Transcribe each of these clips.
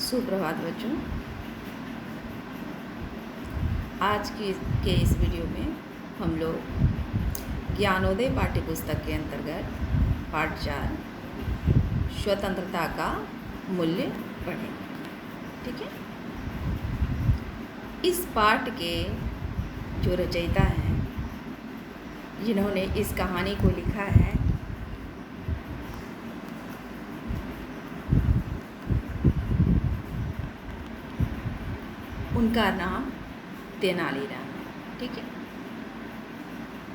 सुप्रभात बच्चों। आज के इस वीडियो में हम लोग ज्ञानोदय पाठ्य पुस्तक के अंतर्गत पाठ 4 स्वतंत्रता का मूल्य पढ़ेंगे। ठीक है। इस पाठ के जो रचयिता हैं, जिन्होंने इस कहानी को लिखा है, उनका नाम तेनालीराम है। ठीक है।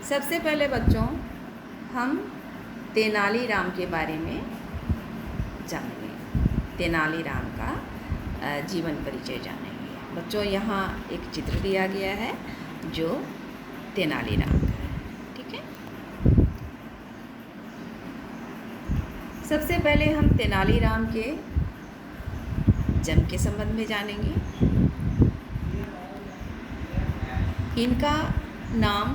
सबसे पहले बच्चों हम तेनालीराम के बारे में जानेंगे। तेनालीराम का जीवन परिचय जानेंगे। बच्चों यहाँ एक चित्र दिया गया है जो तेनालीराम का है। ठीक है। सबसे पहले हम तेनालीराम के जन्म के संबंध में जानेंगे। इनका नाम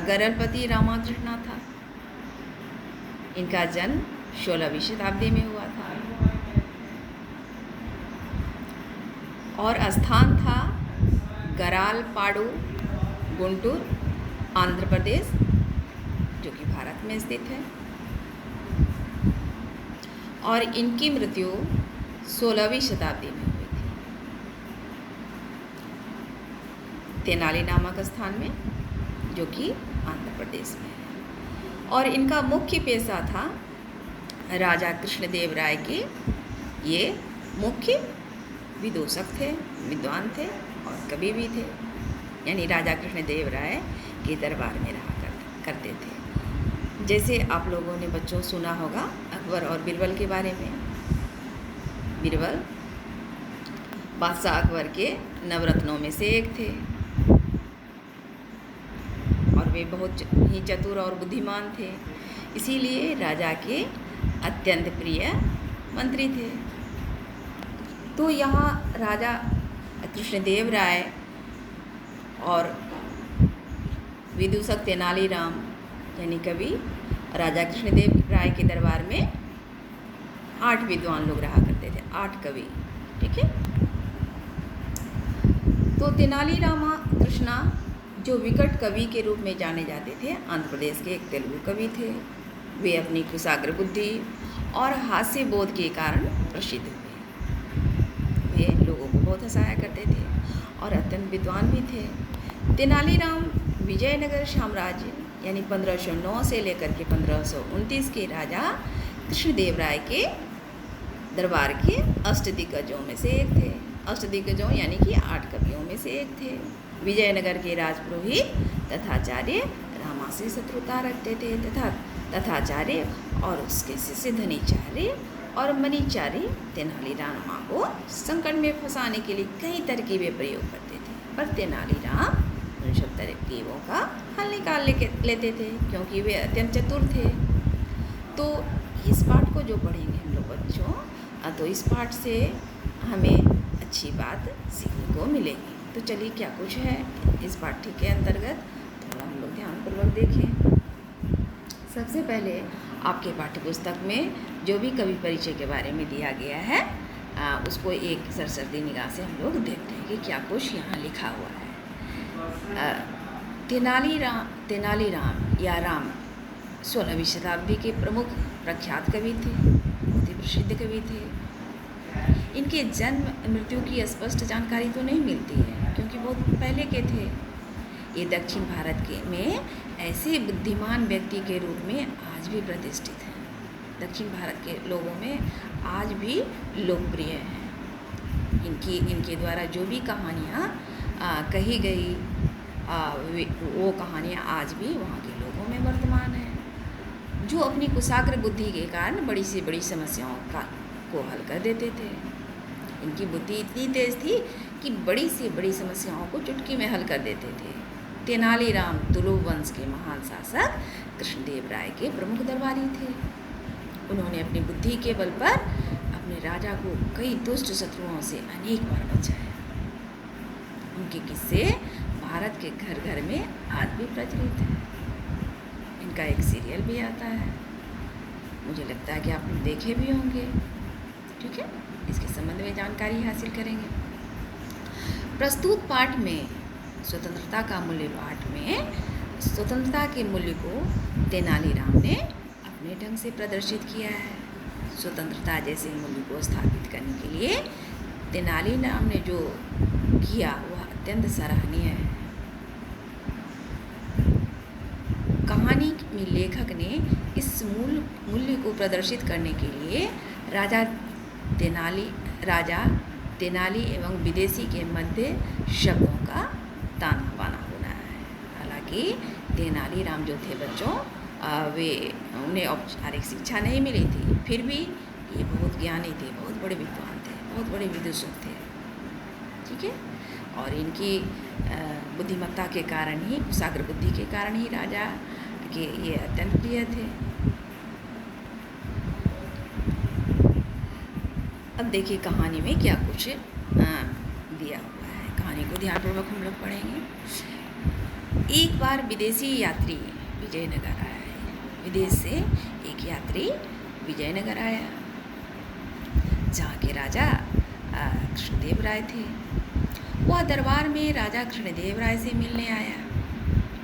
गरलपति रामाकृष्णा था। इनका जन्म 16वीं शताब्दी में हुआ था और स्थान था गरालपाड़ू, गुंटूर, आंध्र प्रदेश, जो कि भारत में स्थित है। और इनकी मृत्यु 16वीं शताब्दी में हुई थी, तेनाली नामक स्थान में, जो कि आंध्र प्रदेश में है। और इनका मुख्य पेशा था राजा कृष्णदेव राय के। ये मुख्य विदूषक थे, विद्वान थे और कवि भी थे। यानी राजा कृष्णदेव राय के दरबार में रहा करते थे। जैसे आप लोगों ने बच्चों सुना होगा अकबर और बीरबल के बारे में। बीरबल बादशाह अकबर के नवरत्नों में से एक थे और वे बहुत ही चतुर और बुद्धिमान थे। इसीलिए राजा के अत्यंत प्रिय मंत्री थे। तो यहाँ राजा कृष्णदेव राय और विदूषक तेनालीराम यानी कवि राजा कृष्णदेव राय के दरबार में 8 विद्वान लोग रहा करते थे, 8 कवि। ठीक है। तो तेनालीराम कृष्णा जो विकट कवि के रूप में जाने जाते थे, आंध्र प्रदेश के एक तेलुगु कवि थे। वे अपनी कुशाग्र बुद्धि और हास्य बोध के कारण प्रसिद्ध हुए। वे लोगों को बहुत हंसाया करते थे और अत्यंत विद्वान भी थे। तेनालीराम विजयनगर साम्राज्य यानी 1509 से लेकर के 1529 के राजा कृष्णदेव राय के दरबार के अष्टदिग्गजों में से एक थे। अष्टदिग्गजों यानी कि 8 कवियों में से एक थे। विजयनगर के राजपुरोहित तथाचार्य रामा से शत्रुता रखते थे तथाचार्य और उसके शिष्य धनीचार्य और मनीचार्य तेनालीराम को संकट में फंसाने के लिए कई तरकीबें प्रयोग करते थे, पर तेनालीराम उन सब तरकीबों का हल निकाल लेते थे क्योंकि वे अत्यंत चतुर थे। तो इस पाठ को जो पढ़ेंगे हम लोग बच्चों, तो इस पाठ से हमें अच्छी बात सीखने को मिलेगी। तो चलिए क्या कुछ है इस पाठ्य के अंतर्गत, थोड़ा हम लोग ध्यानपूर्वक देखें। सबसे पहले आपके पाठ्यपुस्तक में जो भी कवि परिचय के बारे में दिया गया है, उसको एक सरसरी निगाह से हम लोग देखते हैं कि क्या कुछ यहाँ लिखा हुआ है। तेनालीराम या राम 16वीं शताब्दी के प्रमुख प्रख्यात कवि थे, बहुत ही प्रसिद्ध कवि थे। इनके जन्म मृत्यु की स्पष्ट जानकारी तो नहीं मिलती है क्योंकि बहुत पहले के थे। ये दक्षिण भारत में ऐसे बुद्धिमान व्यक्ति के रूप में आज भी प्रतिष्ठित हैं। दक्षिण भारत के लोगों में आज भी लोकप्रिय हैं। इनके द्वारा जो भी कहानियाँ कही गई, वो कहानियाँ आज भी वहाँ के लोगों में वर्तमान हैं, जो अपनी कुशाग्र बुद्धि के कारण बड़ी से बड़ी समस्याओं को हल कर देते थे। इनकी बुद्धि इतनी तेज थी कि बड़ी से बड़ी समस्याओं को चुटकी में हल कर देते थे। तेनालीराम तुलु वंश के महान शासक कृष्णदेव राय के प्रमुख दरबारी थे। उन्होंने अपनी बुद्धि के बल पर अपने राजा को कई दुष्ट शत्रुओं से अनेक बार बचाया। उनके किस्से भारत के घर घर में आज भी प्रचलित है। इनका एक सीरियल भी आता है, मुझे लगता है कि आप लोग देखे भी होंगे। ठीक है, इसके संबंध में जानकारी हासिल करेंगे। प्रस्तुत पाठ में स्वतंत्रता का मूल्य पाठ में स्वतंत्रता के मूल्य को तेनालीराम ने अपने ढंग से प्रदर्शित किया है। स्वतंत्रता जैसे मूल्य को स्थापित करने के लिए तेनालीराम ने जो किया वह अत्यंत सराहनीय है। कहानी में लेखक ने इस मूल्य को प्रदर्शित करने के लिए राजा तेनाली एवं विदेशी के मध्य शब्दों का ताना बाना होना है। हालांकि तेनालीराम जो थे बच्चों, उन्हें औपचारिक शिक्षा नहीं मिली थी, फिर भी ये बहुत ज्ञानी थे, बहुत बड़े विद्वान थे, बहुत बड़े विदुषक थे। ठीक है, और इनकी बुद्धिमत्ता के कारण ही, कुशाग्र बुद्धि के कारण ही राजा के ये अत्यंत प्रिय थे। अब देखिए कहानी में क्या कुछ दिया हुआ है। कहानी को ध्यानपूर्वक हम लोग पढ़ेंगे। एक बार विदेशी यात्री विजयनगर आया है। विदेश से एक यात्री विजयनगर आया, जहाँ के राजा कृष्णदेव राय थे। वह दरबार में राजा कृष्णदेव राय से मिलने आया,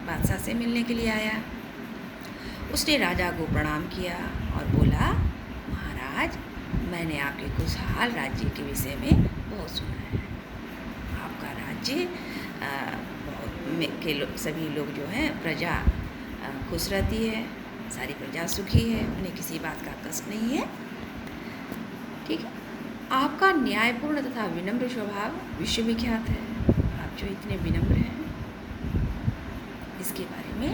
बादशाह से मिलने के लिए आया। उसने राजा को प्रणाम किया और बोला, महाराज, मैंने आपके खुशहाल राज्य के विषय में बहुत सुना है। आपका राज्य सभी लोग जो हैं, प्रजा खुश रहती है, सारी प्रजा सुखी है, उन्हें किसी बात का कष्ट नहीं है। ठीक है, आपका न्यायपूर्ण तथा विनम्र स्वभाव विश्वविख्यात है। आप जो इतने विनम्र हैं, इसके बारे में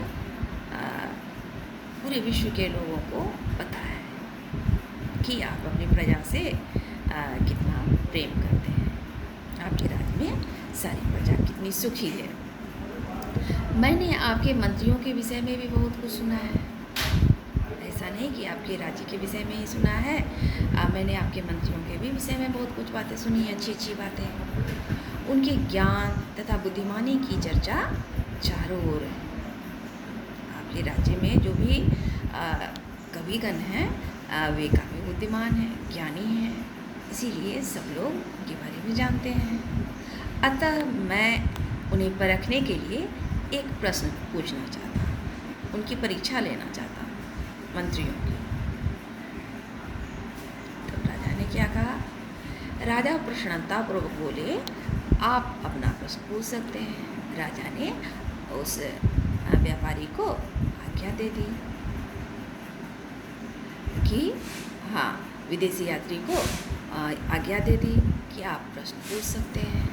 पूरे विश्व के लोगों को पता है कि आप अपनी प्रजा से कितना प्रेम करते हैं। आपके राज्य में सारी प्रजा कितनी सुखी है। मैंने आपके मंत्रियों के विषय में भी बहुत कुछ सुना है। ऐसा नहीं कि आपके राज्य के विषय में ही सुना है, मैंने आपके मंत्रियों के भी विषय में बहुत कुछ बातें सुनी हैं, अच्छी अच्छी बातें। उनके ज्ञान तथा बुद्धिमानी की चर्चा चारों ओर है। आपके राज्य में जो भी कविगण हैं, वे काफ़ी बुद्धिमान हैं, ज्ञानी हैं, इसीलिए सब लोग उनके बारे में जानते हैं। अतः मैं उन्हें परखने के लिए एक प्रश्न पूछना चाहता हूँ, उनकी परीक्षा लेना चाहता हूँ, मंत्रियों की। तब राजा ने क्या कहा? राजा प्रसन्नतापूर्वक बोले, आप अपना प्रश्न पूछ सकते हैं। राजा ने उस व्यापारी को आज्ञा दे दी कि हाँ, विदेशी यात्री को आज्ञा दे दी कि आप प्रश्न पूछ सकते हैं।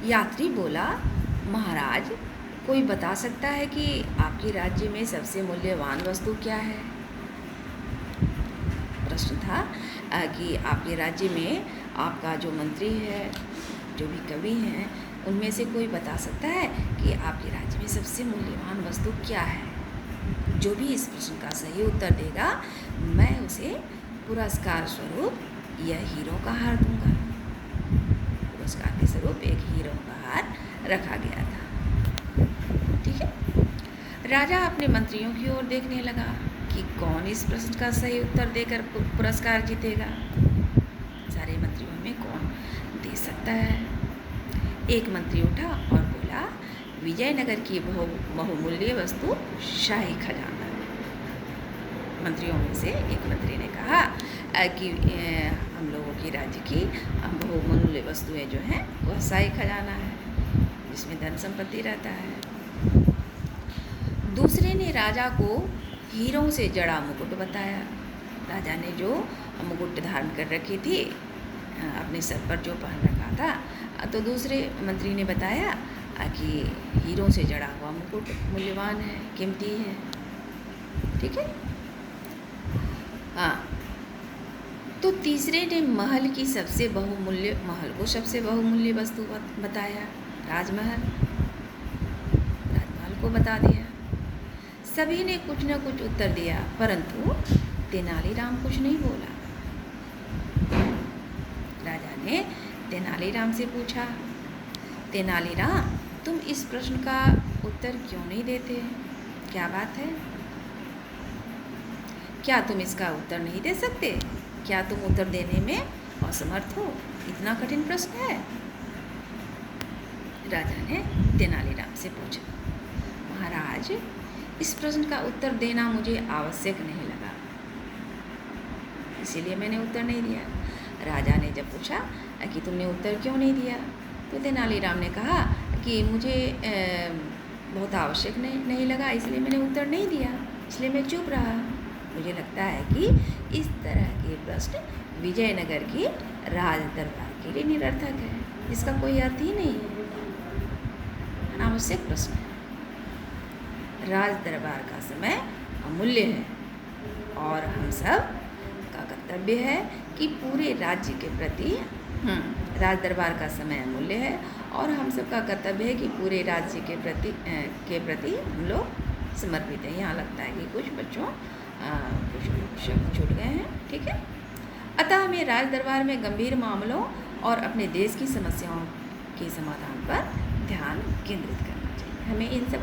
यात्री बोला, महाराज, कोई बता सकता है कि आपके राज्य में सबसे मूल्यवान वस्तु क्या है? प्रश्न था कि आपके राज्य में आपका जो मंत्री है, जो भी कवि हैं, उनमें से कोई बता सकता है कि आपके राज्य में सबसे मूल्यवान वस्तु क्या है? जो भी इस प्रश्न का सही उत्तर देगा, मैं उसे पुरस्कार स्वरूप यह हीरो का हार दूंगा। पुरस्कार के स्वरूप एक हीरो का हार रखा गया था। ठीक है, राजा अपने मंत्रियों की ओर देखने लगा कि कौन इस प्रश्न का सही उत्तर देकर पुरस्कार जीतेगा। सारे मंत्रियों में कौन दे सकता है? एक मंत्री उठा और बोला, विजयनगर की बहुमूल्य वस्तु शाही खजाना है। मंत्रियों में से एक मंत्री ने कहा कि हम लोगों की राज्य की बहुमूल्य वस्तुएं जो हैं वह शाही खजाना है, जिसमें धन संपत्ति रहता है। दूसरे ने राजा को हीरों से जड़ा मुकुट बताया। राजा ने जो मुकुट धारण कर रखी थी, अपने सर पर जो पहन रखा था, तो दूसरे मंत्री ने बताया कि हीरों से जड़ा हुआ मुकुट मूल्यवान है, कीमती है। ठीक है, हाँ। तो तीसरे ने महल को सबसे बहुमूल्य वस्तु बताया, राजमहल को बता दिया। सभी ने कुछ न कुछ उत्तर दिया, परंतु तेनालीराम कुछ नहीं बोला। राजा ने तेनालीराम से पूछा, तेनालीराम, तुम इस प्रश्न का उत्तर क्यों नहीं देते? क्या बात है? क्या तुम इसका उत्तर नहीं दे सकते? क्या तुम उत्तर देने में असमर्थ हो? इतना कठिन प्रश्न है। राजा ने तेनालीराम से पूछा। महाराज, इस प्रश्न का उत्तर देना मुझे आवश्यक नहीं लगा, इसीलिए मैंने उत्तर नहीं दिया। राजा ने जब पूछा कि तुमने उत्तर क्यों नहीं दिया, तो तेनालीराम ने कहा कि मुझे बहुत आवश्यक नहीं लगा, इसलिए मैंने उत्तर नहीं दिया, इसलिए मैं चुप रहा। मुझे लगता है कि इस तरह के प्रश्न विजयनगर की राज दरबार के लिए निरर्थक है, इसका कोई अर्थ ही नहीं है, अनावश्यक प्रश्न है। राज दरबार का समय अमूल्य है और हम सब का कर्तव्य है कि पूरे राज्य के प्रति राज दरबार का समय अमूल्य है और हम सब का कर्तव्य है कि पूरे राज्य के प्रति हम लोग समर्पित हैं। यहाँ लगता है कि कुछ बच्चों कुछ शब्द छूट गए हैं, ठीक है। अतः हमें राज दरबार में गंभीर मामलों और अपने देश की समस्याओं के समाधान पर ध्यान केंद्रित करना चाहिए। हमें इन सब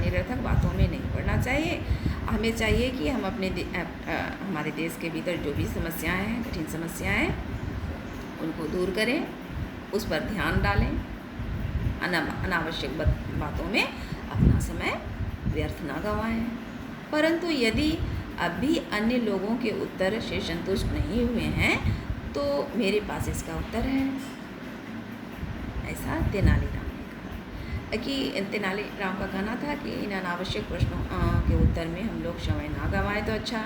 निरर्थक बातों में नहीं पड़ना चाहिए। हमें चाहिए कि हम हमारे देश के भीतर जो भी समस्याएं हैं, कठिन समस्याएं हैं, उनको दूर करें, उस पर ध्यान डालें, अनावश्यक बातों में अपना समय व्यर्थ ना गंवाएं। परंतु यदि अब भी अन्य लोगों के उत्तर से संतुष्ट नहीं हुए हैं तो मेरे पास इसका उत्तर है, ऐसा तेनालीराम ने कहा। कि तेनालीराम का कहना था कि इन अनावश्यक प्रश्नों के उत्तर में हम लोग समय ना गंवाएं तो अच्छा,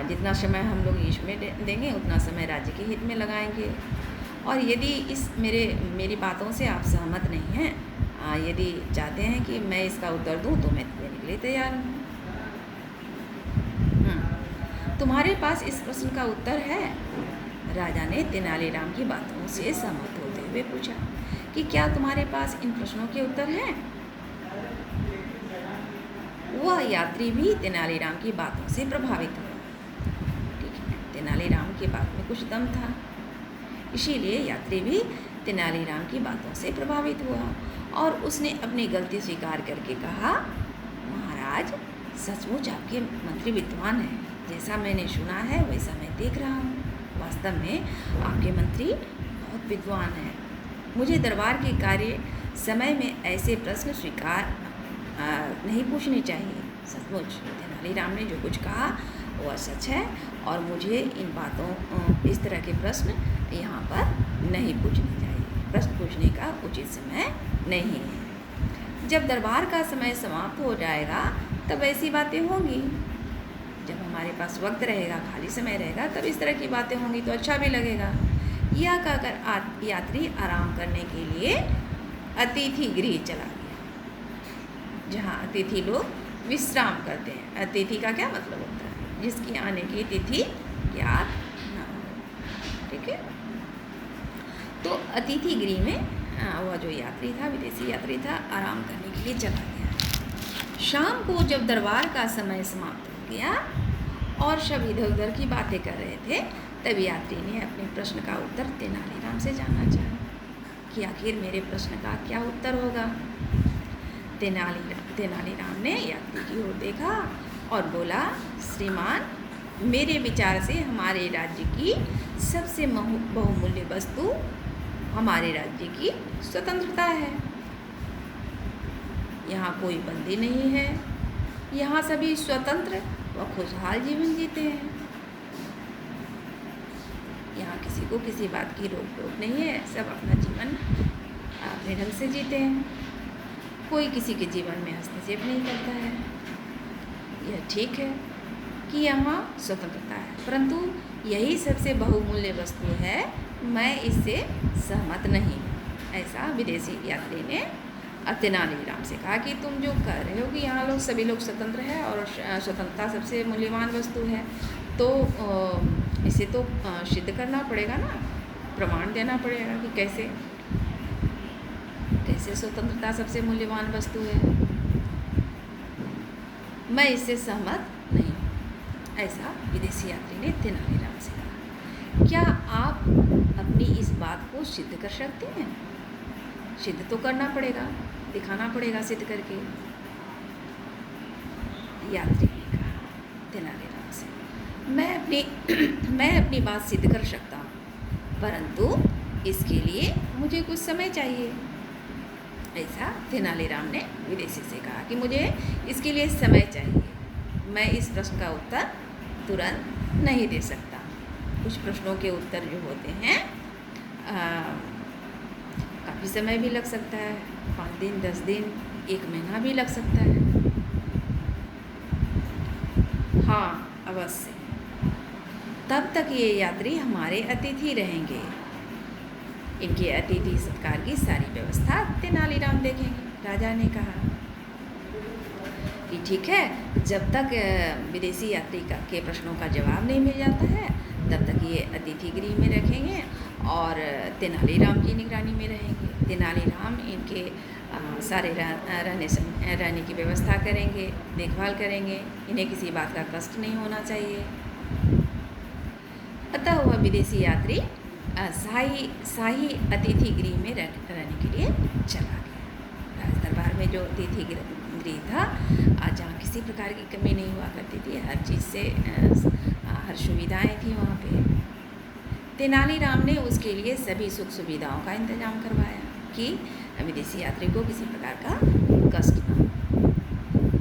जितना समय हम लोग इसमें देंगे उतना समय राज्य के हित में लगाएंगे। और यदि मेरी बातों से आप सहमत नहीं हैं, यदि चाहते हैं कि मैं इसका उत्तर दूं तो मैं देने के लिए तैयार हूँ। तुम्हारे पास इस प्रश्न का उत्तर है? राजा ने तेनालीराम की बातों से सहमत होते हुए पूछा कि क्या तुम्हारे पास इन प्रश्नों के उत्तर हैं? वह यात्री भी तेनालीराम की बातों से प्रभावित हुआ। ठीक है, तेनालीराम की बात में कुछ दम था, इसीलिए यात्री भी तेनालीराम की बातों से प्रभावित हुआ और उसने अपनी गलती स्वीकार करके कहा, महाराज, सचमुच आपके मंत्री विद्वान हैं। जैसा मैंने सुना है वैसा मैं देख रहा हूँ। वास्तव में आपके मंत्री बहुत विद्वान हैं। मुझे दरबार के कार्य समय में ऐसे प्रश्न स्वीकार नहीं पूछने चाहिए। सचमुच तेनालीराम ने जो कुछ कहा वह सच है और मुझे इन बातों इस तरह के प्रश्न यहाँ पर नहीं पूछने चाहिए। प्रश्न पूछने का उचित समय नहीं है। जब दरबार का समय समाप्त हो जाएगा तब ऐसी बातें होंगी। जब हमारे पास वक्त रहेगा, खाली समय रहेगा, तब इस तरह की बातें होंगी तो अच्छा भी लगेगा। यह कहकर यात्री आराम करने के लिए अतिथि गृह चला गया, जहाँ अतिथि लोग विश्राम करते हैं। अतिथि का क्या मतलब होता है? जिसकी आने की तिथि ज्ञात न हो। ठीक है, तो अतिथि गृह में वह जो यात्री था, विदेशी यात्री था, आराम करने के लिए चला गया। शाम को जब दरबार का समय समाप्त हो गया और सब इधर उधर की बातें कर रहे थे, तब यात्री ने अपने प्रश्न का उत्तर तेनालीराम से जानना चाहा कि आखिर मेरे प्रश्न का क्या उत्तर होगा। तेनालीराम ने यात्री की ओर देखा और बोला, श्रीमान, मेरे विचार से हमारे राज्य की सबसे बहुमूल्य वस्तु हमारे राज्य की स्वतंत्रता है। यहाँ कोई बंदी नहीं है, यहाँ सभी स्वतंत्र व खुशहाल जीवन जीते हैं। यहाँ किसी को किसी बात की रोक टोक नहीं है, सब अपना जीवन अपने ढंग से जीते हैं। कोई किसी के जीवन में हस्तक्षेप नहीं करता है। यह ठीक है कि यहाँ स्वतंत्रता है, परंतु यही सबसे बहुमूल्य वस्तु है, मैं इससे सहमत नहीं। ऐसा विदेशी यात्री ने तेनालीराम से कहा कि तुम जो कह रहे हो कि यहाँ लोग सभी लोग स्वतंत्र हैं और स्वतंत्रता सबसे मूल्यवान वस्तु है, तो इसे तो सिद्ध करना पड़ेगा ना, प्रमाण देना पड़ेगा कि कैसे स्वतंत्रता सबसे मूल्यवान वस्तु है। मैं इससे सहमत नहीं, ऐसा विदेशी यात्री ने तेनालीराम से कहा। क्या आप अपनी इस बात को सिद्ध कर सकते हैं? सिद्ध तो करना पड़ेगा, दिखाना पड़ेगा सिद्ध करके, यात्री ने कहा तेनालीराम से। मैं अपनी मैं अपनी बात सिद्ध कर सकता हूँ, परंतु इसके लिए मुझे कुछ समय चाहिए। ऐसा तेनालीराम ने विदेशी से कहा कि मुझे इसके लिए समय चाहिए, मैं इस प्रश्न का उत्तर तुरंत नहीं दे सकता। कुछ प्रश्नों के उत्तर जो होते हैं काफ़ी समय भी लग सकता है, 5 दिन, 10 दिन, 1 महीना भी लग सकता है। हाँ, अवश्य। तब तक ये यात्री हमारे अतिथि रहेंगे। इनके अतिथि सत्कार की सारी व्यवस्था तेनालीराम देखेंगे। राजा ने कहा कि ठीक है, जब तक विदेशी यात्री के प्रश्नों का जवाब नहीं मिल जाता है, तब तक ये अतिथि गृह में रखेंगे और तेनालीराम की निगरानी में रहेंगे। तेनालीराम इनके सारे रहने की व्यवस्था करेंगे, देखभाल करेंगे। इन्हें किसी बात का कष्ट नहीं होना चाहिए। अतः वह विदेशी यात्री शाही अतिथि गृह में रहने के लिए चला गया। राज दरबार में जो अतिथि गृह था, जहाँ किसी प्रकार की कमी नहीं हुआ करती थी, हर चीज़ से हर सुविधाएं थी वहाँ पे। तेनालीराम ने उसके लिए सभी सुख सुविधाओं का इंतजाम करवाया कि विदेशी यात्री को किसी प्रकार का कष्ट न हो।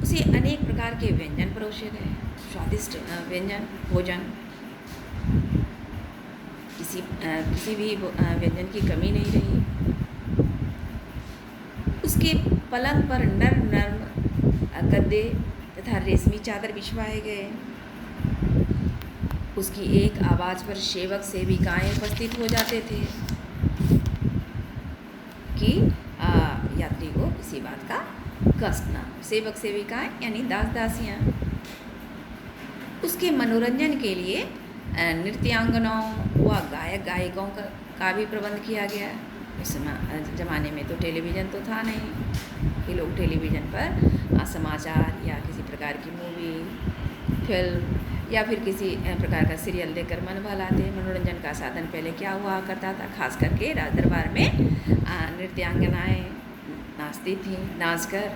उसे अनेक प्रकार के व्यंजन परोसे गए, स्वादिष्ट व्यंजन भोजन, किसी भी व्यंजन की कमी नहीं रही। उसके पलंग पर नर्म गद्दे तथा रेशमी चादर बिछवाए गए। उसकी एक आवाज़ पर सेवक सेविकाएं उपस्थित हो जाते थे कि यात्री को किसी बात का कष्ट ना हो। सेवक सेविकाएं यानी दास दासियां। उसके मनोरंजन के लिए नृत्यांगनाओं व गायक गायिकाओं का भी प्रबंध किया गया। उस ज़माने में तो टेलीविज़न तो था नहीं कि लोग टेलीविज़न पर समाचार या किसी प्रकार की मूवी, फिल्म या फिर किसी प्रकार का सीरियल देखकर मन बहलाते। मनोरंजन का साधन पहले क्या हुआ करता था, खास करके राज दरबार में नृत्यांगनाएँ नाचती थीं। नाचकर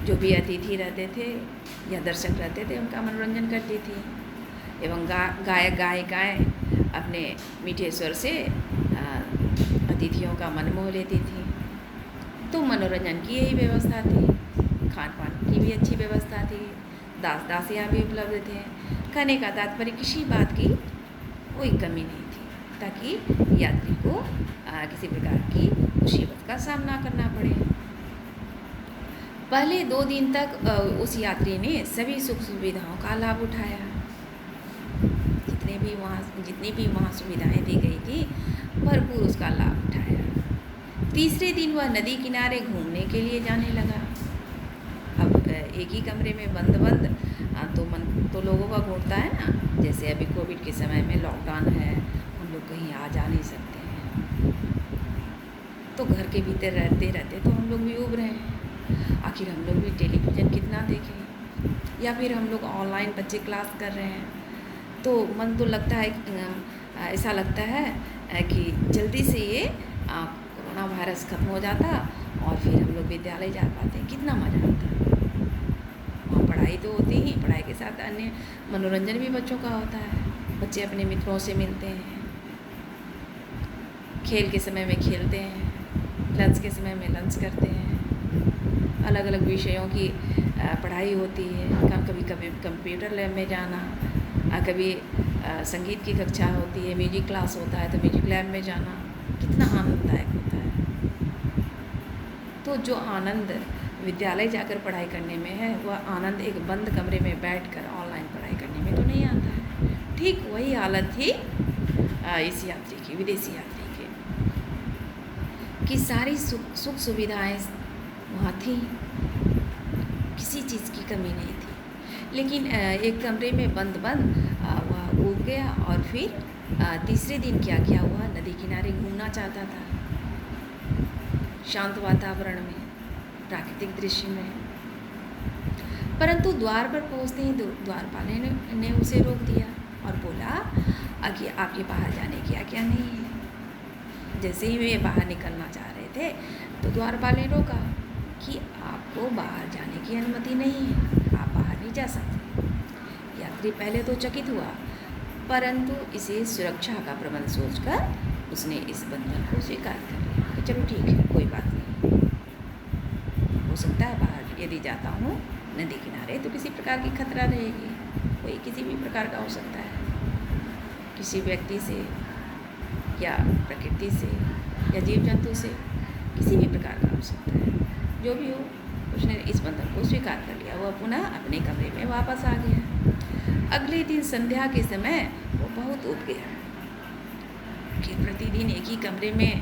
जो भी अतिथि रहते थे या दर्शक रहते थे उनका मनोरंजन करती थी, एवं गायक गायिकाएँ अपने मीठे स्वर से अतिथियों का मन मोह लेती थी। तो मनोरंजन की यही व्यवस्था थी, खान पान की भी अच्छी व्यवस्था थी, दास दासियाँ भी उपलब्ध थे। कहने का तात्पर्य किसी बात की कोई कमी नहीं थी, ताकि यात्री को किसी प्रकार की मुसीबत का सामना करना पड़े। पहले 2 दिन तक उस यात्री ने सभी सुख सुविधाओं का लाभ उठाया। जितनी भी वहाँ सुविधाएं दी गई थी, भरपूर उसका लाभ उठाया। तीसरे दिन वह नदी किनारे घूमने के लिए जाने लगा। अब एक ही कमरे में बंद तो मन तो लोगों का घूमता है ना। जैसे अभी कोविड के समय में लॉकडाउन है, हम लोग कहीं आ जा नहीं सकते हैं, तो घर के भीतर रहते तो हम लोग भी उब रहे हैं। आखिर हम लोग भी टेलीविज़न कितना देखें, या फिर हम लोग ऑनलाइन बच्चे क्लास कर रहे हैं, तो मन तो लगता है, ऐसा लगता है कि जल्दी से ये कोरोना वायरस ख़त्म हो जाता और फिर हम लोग विद्यालय जा पाते। कितना मज़ा आता है। वहाँ पढ़ाई तो होती ही, पढ़ाई के साथ अन्य मनोरंजन भी बच्चों का होता है। बच्चे अपने मित्रों से मिलते हैं, खेल के समय में खेलते हैं, लंच के समय में लंच करते हैं, अलग अलग विषयों की पढ़ाई होती है। कभी कंप्यूटर लैब में जाना, कभी संगीत की कक्षा होती है, म्यूजिक क्लास होता है तो म्यूजिक लैब में जाना, कितना आनंददायक होता है। तो जो आनंद विद्यालय जाकर पढ़ाई करने में है, वह आनंद एक बंद कमरे में बैठकर ऑनलाइन पढ़ाई करने में तो नहीं आता है। ठीक वही हालत थी इस यात्री की, विदेशी यात्री की सारी सुख सुविधाएं वहाँ थी, किसी चीज़ की कमी नहीं थी। लेकिन एक कमरे में बंद वह ऊब गया और फिर तीसरे दिन क्या हुआ, नदी किनारे घूमना चाहता था, शांत वातावरण में, प्राकृतिक दृश्य में। परंतु द्वार पर पहुँचते ही द्वारपाल ने उसे रोक दिया और बोला कि आपके बाहर जाने की आज्ञा नहीं है। जैसे ही वे बाहर निकलना चाह रहे थे तो द्वारपाल ने रोका कि आपको बाहर जाने की अनुमति नहीं है, आप बाहर नहीं जा सकते। यात्री पहले तो चकित हुआ, परंतु इसे सुरक्षा का प्रबंध सोचकर उसने इस बंधन को स्वीकार कर लिया कि चलो ठीक है, कोई बात नहीं, हो सकता है बाहर यदि जाता हूँ नदी किनारे तो किसी प्रकार की खतरा रहेगी, कोई किसी भी प्रकार का हो सकता है, किसी व्यक्ति से या प्रकृति से या जीव जंतु से, किसी भी प्रकार का हो सकता है। जो भी हो, उसने इस बंधन को स्वीकार कर लिया। वह पुनः अपने कमरे में वापस आ गया। अगले दिन संध्या के समय वो बहुत ऊब गया कि प्रतिदिन एक ही कमरे में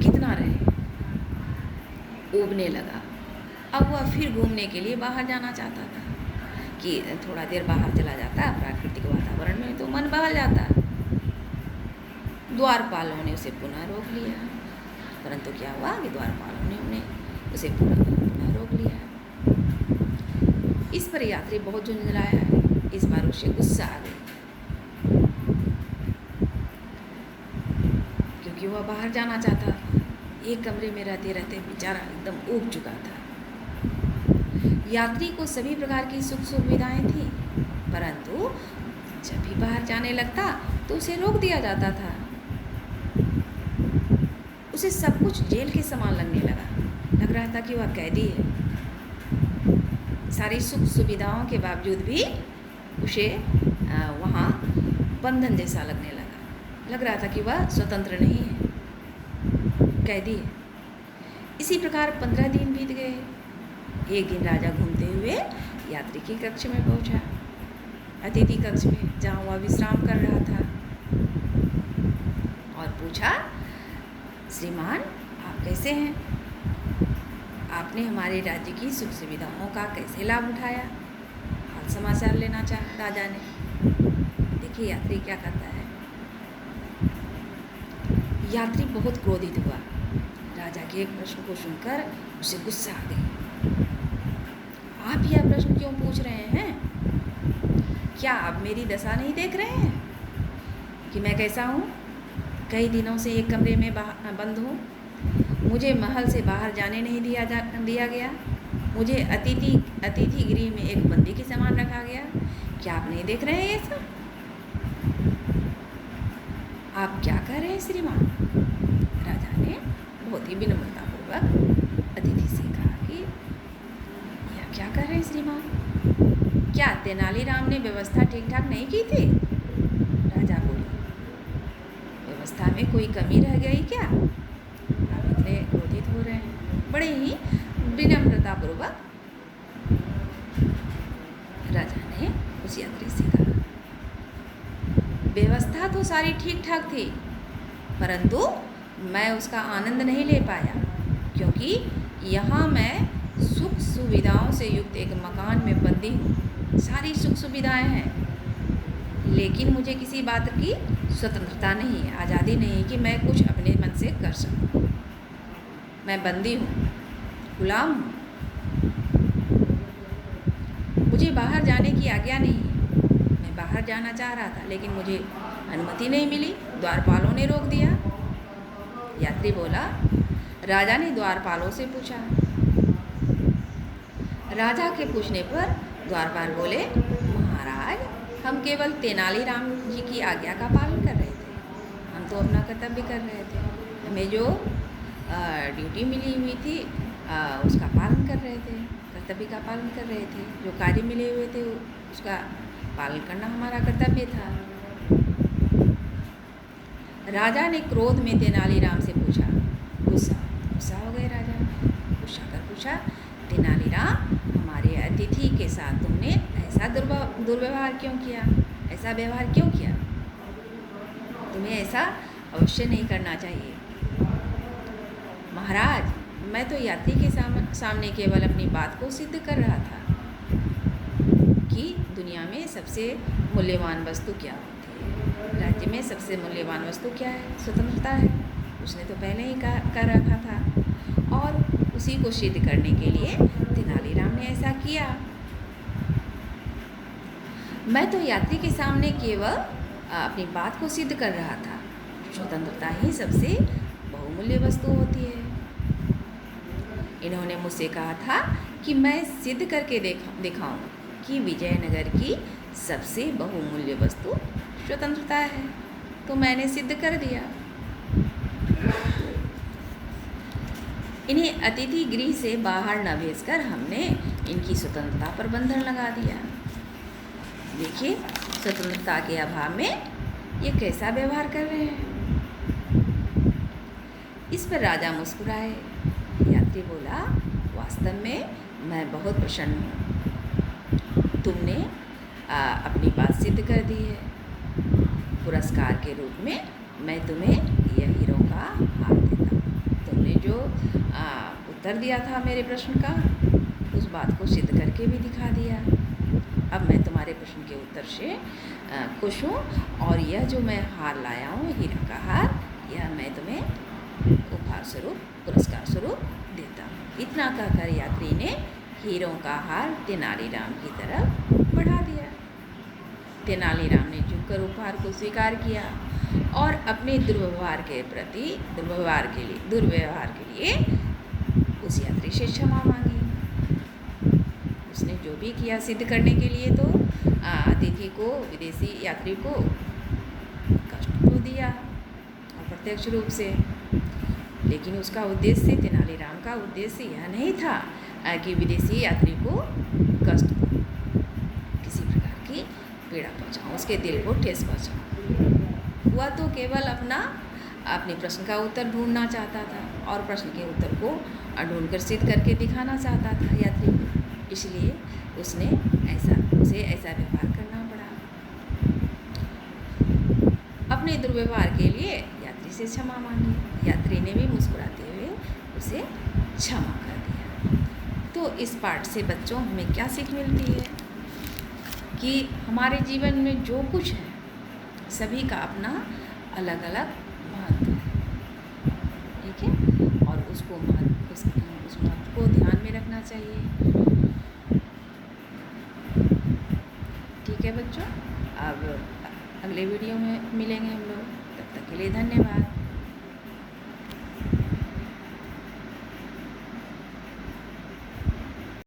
कितना रहे, ऊबने लगा। अब वह फिर घूमने के लिए बाहर जाना चाहता था कि थोड़ा देर बाहर चला जाता प्राकृतिक वातावरण में तो मन बहल जाता। द्वारपालों ने उसे पुनः रोक लिया, परंतु क्या हुआ कि द्वारपालों ने उन्हें उसे पुनः रोक लिया। इस पर यात्री बहुत झुंझलाया। इस बार उसे गुस्सा आ गई क्योंकि वह बाहर जाना चाहता था। एक कमरे में रहते रहते बेचारा एकदम ऊब चुका था। यात्री को सभी प्रकार की सुख सुविधाएं थी, परंतु जब भी बाहर जाने लगता तो उसे रोक दिया जाता था। उसे सब कुछ जेल के समान लगने लगा। लग रहा था कि वह कैदी है। सारी सुख सुविधाओं के बावजूद भी उसे वहाँ बंधन जैसा लगने लगा। लग रहा था कि वह स्वतंत्र नहीं है, कैदी है। इसी प्रकार 15 दिन बीत गए। एक दिन राजा घूमते हुए यात्री के कक्ष में पहुंचा, अतिथि कक्ष में, जहाँ वह विश्राम कर रहा था, और पूछा, श्रीमान आप कैसे हैं? आपने हमारे राज्य की सुख सुविधाओं का कैसे लाभ उठाया? हाल समाचार लेना चाहा राजा ने। देखिए यात्री क्या करता है। यात्री बहुत क्रोधित हुआ। राजा के एक प्रश्न को सुनकर उसे गुस्सा आ गई। आप यह प्रश्न क्यों पूछ रहे हैं? क्या आप मेरी दशा नहीं देख रहे हैं कि मैं कैसा हूँ? कई दिनों से एक कमरे में बंद हूँ। मुझे महल से बाहर जाने नहीं दिया गया। मुझे अतिथि गृह में एक बंदी के समान रखा गया। क्या आप नहीं देख रहे हैं ये सब? आप क्या कह रहे हैं श्रीमान? राजा ने बहुत ही विनम्रतापूर्वक अतिथि से कहा कि यह क्या कह रहे हैं श्रीमान? क्या तेनालीराम ने व्यवस्था ठीक ठाक नहीं की थी? राजा बोले, व्यवस्था में कोई कमी रह गई क्या? आप इतने क्रोधित हो रहे हैं। बड़े ही विनम्रतापूर्वक राजा ने उस यात्री से कहा, व्यवस्था तो सारी ठीक ठाक थी, परंतु मैं उसका आनंद नहीं ले पाया, क्योंकि यहाँ मैं सुख सुविधाओं से युक्त एक मकान में बंदी हूँ। सारी सुख सुविधाएं हैं, लेकिन मुझे किसी बात की स्वतंत्रता नहीं है, आज़ादी नहीं है कि मैं कुछ अपने मन से कर सकूँ। मैं बंदी हूँ, गुलाम हूँ। मुझे बाहर जाने की आज्ञा नहीं है। मैं बाहर जाना चाह रहा था, लेकिन मुझे अनुमति नहीं मिली, द्वारपालों ने रोक दिया। यात्री बोला, राजा ने द्वारपालों से पूछा। राजा के पूछने पर द्वारपाल बोले, महाराज, हम केवल तेनालीराम जी की आज्ञा का पालन कर रहे थे। हम तो अपना कर्तव्य कर रहे थे। हमें जो ड्यूटी मिली हुई थी उसका पालन कर रहे थे, कर्तव्य का पालन कर रहे थे। जो कार्य मिले हुए थे उसका पालन करना हमारा कर्तव्य था। राजा ने क्रोध में तेनालीराम से पूछा। गुस्सा हो गए राजा। गुस्सा कर पूछा, तेनालीराम, हमारे अतिथि के साथ तुमने ऐसा दुर्व्यवहार क्यों किया? ऐसा व्यवहार क्यों किया? तुम्हें ऐसा अवश्य नहीं करना चाहिए। महाराज, मैं तो यात्री के सामने केवल अपनी बात को सिद्ध कर रहा था कि दुनिया में सबसे मूल्यवान वस्तु क्या होती है। राज्य में सबसे मूल्यवान वस्तु क्या है? स्वतंत्रता है। उसने तो पहले ही कर रखा था, और उसी को सिद्ध करने के लिए तेनालीराम ने ऐसा किया। मैं तो यात्री के सामने केवल अपनी बात को सिद्ध कर रहा था। स्वतंत्रता ही सबसे बहुमूल्य वस्तु होती है। इन्होंने मुझसे कहा था कि मैं सिद्ध करके दिखाऊं कि विजयनगर की सबसे बहुमूल्य वस्तु स्वतंत्रता है। तो मैंने सिद्ध कर दिया। इन्हें अतिथि गृह से बाहर न भेजकर हमने इनकी स्वतंत्रता पर बंधन लगा दिया। देखिए, स्वतंत्रता के अभाव में ये कैसा व्यवहार कर रहे हैं। इस पर राजा मुस्कुराए। यात्री बोला, वास्तव में मैं बहुत प्रसन्न हूँ। तुमने अपनी बात सिद्ध कर दी है। पुरस्कार के रूप में मैं तुम्हें यह हीरों का हार देता हूँ। तुमने जो उत्तर दिया था मेरे प्रश्न का, उस बात को सिद्ध करके भी दिखा दिया। अब मैं तुम्हारे प्रश्न के उत्तर से खुश हूँ और यह जो मैं हार लाया हूँ, हीरा का हार, यह मैं तुम्हें उपहार स्वरूप, पुरस्कार स्वरूप देता हूँ। इतना कहकर यात्री ने हीरों का हार तेनालीराम की तरफ बढ़ा दिया। तेनालीराम ने झुककर उपहार को स्वीकार किया और अपने दुर्व्यवहार के लिए उस यात्री से क्षमा मांगी। उसने जो भी किया सिद्ध करने के लिए तो अतिथि को, विदेशी यात्री को कष्ट तो दिया अप्रत्यक्ष रूप से, लेकिन उसका उद्देश्य, तेनालीराम का उद्देश्य यह नहीं था कि विदेशी यात्री को कष्ट दूं, किसी प्रकार की पीड़ा पहुंचाऊं, उसके दिल को ठेस पहुंचाऊं। वह तो केवल अपने प्रश्न का उत्तर ढूंढना चाहता था और प्रश्न के उत्तर को ढूंढकर सिद्ध करके दिखाना चाहता था यात्री को। इसलिए उसे ऐसा व्यवहार करना पड़ा। अपने दुर्व्यवहार के लिए यात्री से क्षमा मांगी। यात्री ने भी मुस्कुराते हुए उसे क्षमा कर दिया। तो इस पाठ से बच्चों हमें क्या सीख मिलती है कि हमारे जीवन में जो कुछ है सभी का अपना अलग अलग महत्व है, ठीक है, और उस महत्व को ध्यान में रखना चाहिए। ठीक है बच्चों, अब अगले वीडियो में मिलेंगे हम लोग। तब तक के लिए धन्यवाद।